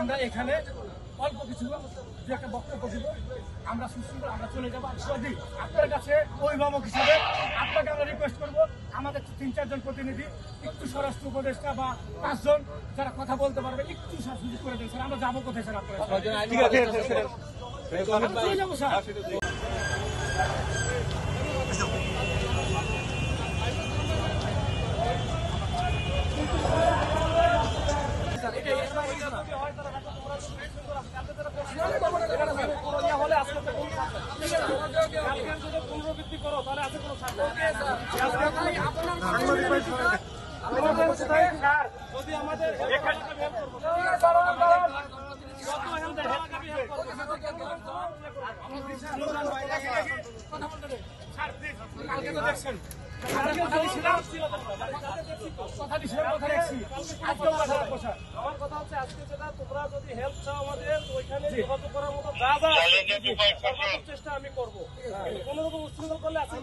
আমরা এখানে অল্প কিছু যে একটা বক্তব্য দিব, আমরা সুশৃঙ্খল আমরা চলে যাবো। যদি আপনার কাছে অভিভাবক হিসাবে আপনাকে আমরা রিকোয়েস্ট করবো, আমাদের 3-4 জন প্রতিনিধি একটু স্বরাষ্ট্র উপদেষ্টা বা 5 জন যারা কথা বলতে পারবে একটু সুযোগ করে দিন স্যার। আমরা যাবো কোথায় স্যার? আপনারা চলে যাবো স্যার। পুনরাবৃত্তি করো তাহলে আছে কোনো যদি আমাদের দেখছেন আমার কথা হচ্ছে আজকে যেটা তোমরা যদি হেল্প চাও আমাদের ওইখানে যোগাযোগ করার মতো যা যা চেষ্টা আমি করবো। কোন রকম উচ্ছৃঙ্খল করলে আছে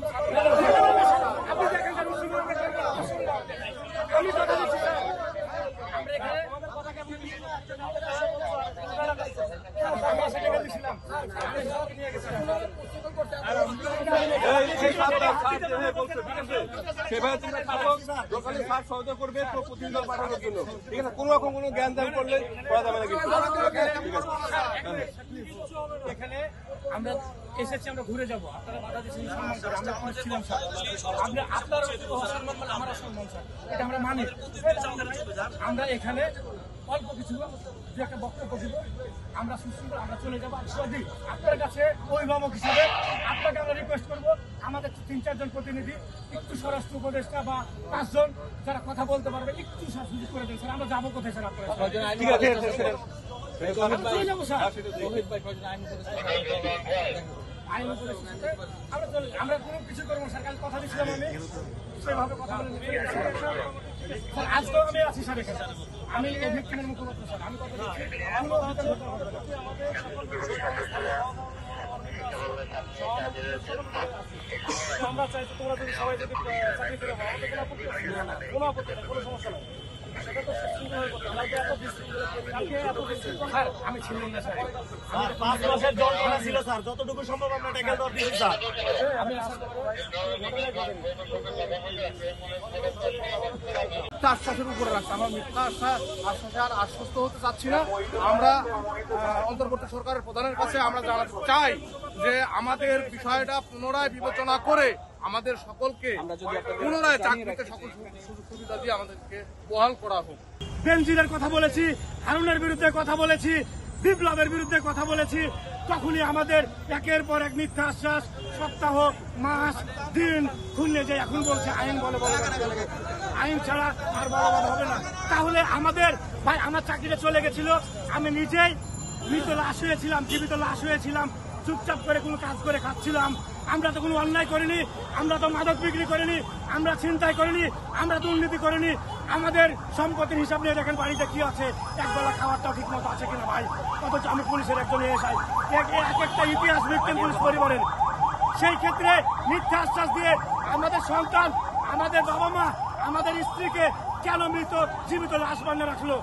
সহযোগ করবে প্রতিনিধি দল পাঠানোর জন্য, ঠিক আছে? কোন রকম কোনো জ্ঞান দান করলে করা যাবে না। এখানে আমরা এসেছি, আমরা ঘুরে যাবো। আপনারা বাধা দিচ্ছেন, সম্মান করে আমরা ছিলাম স্যার। আপনার সম্মান মানে আমারও সম্মান স্যার, এটা আমরা মানি। আমরা এখানে অল্প কিছু যে একটা বক্তব্য দিব, আমরা সুশৃঙ্খল আমরা চলে যাবো। যদি আপনার কাছে অভিভাবক হিসাবে আপনাকে আমরা রিকোয়েস্ট করবো, আমাদের 3-4 জন প্রতিনিধি একটু স্বরাষ্ট্র উপদেষ্টা বা 5 জন যারা কথা বলতে পারবে একটু সুযোগ করে দিন স্যার। আমরা যাবো কোথায় স্যার? আপনারা চলে যাবো স্যার। আইন উপদেষ্টা আমরা কোনো কিছু করবো স্যার। কাল কথা দিচ্ছিলাম আমি, সেভাবে কথা বলে স্যার। আজকেও আমি আছি স্যার এখানে, আমি এই ভিক্টিমের মুখপাত্র স্যার। আমি কথা দিচ্ছি আমরা চাই তোমরা যদি সবাই যদি চাকরি করে আমাদের কোনো আপত্তি নেই, কোনো সমস্যা নেই। সেটা তো স্যার আমি ছিলাম না স্যার, 5 মাসের যন্ত্রণা ছিল স্যার, যতটুকু সম্ভব আমরা ট্যাকেল দেওয়ার দিয়েছি স্যার। আমি আশ্বাসের উপরে রাখছি, আমার মিথ্যা আশ্বাসে আর আশ্বস্ত হতে চাচ্ছি না। আমরা অন্তর্বর্তী সরকারের প্রধানের কাছে আমরা জানাতে চাই যে আমাদের বিষয়টা পুনরায় বিবেচনা করে আমাদের সকলকে পুনরায় চাকরিতে সকল সুযোগ সুবিধা দিয়ে আমাদেরকে বহাল করা হোক। বেনজিরের কথা বলেছি, হারুনের বিরুদ্ধে কথা বলেছি, বিপ্লবের বিরুদ্ধে কথা বলেছি, তখনই আমাদের একের পর এক মিথ্যা আশ্বাস, সপ্তাহ মাস দিন খুললে যে এখন বলছে আইন বলে আইন ছাড়া আর বলবাদ হবে না। তাহলে আমাদের ভাই আমার চাকরিটা চলে গেছিল, আমি নিজেই মৃত লাশ হয়েছিলাম, জীবিত লাশ হয়েছিলাম, চুপচাপ করে কোনো কাজ করে খাচ্ছিলাম। আমরা তো কোনো অন্যায় করিনি, আমরা তো মাদক বিক্রি করিনি, আমরা ছিনতাই করিনি, আমরা দুর্নীতি করিনি। আমাদের সম্পত্তির হিসাব নিয়ে দেখেন বাড়িতে কি আছে, একবেলা খাওয়ারটাও ঠিক মতো আছে কিনা ভাই। অথচ আমি পুলিশের একজন এসআই, এক একটা ইতিহাস লিখতেন পুলিশ পরিবারের। সেই ক্ষেত্রে মিথ্যা আশ্বাস দিয়ে আমাদের সন্তান, আমাদের বাবা মা, আমাদের স্ত্রীকে কেন মৃত জীবিত লাশ বানিয়ে রাখলো?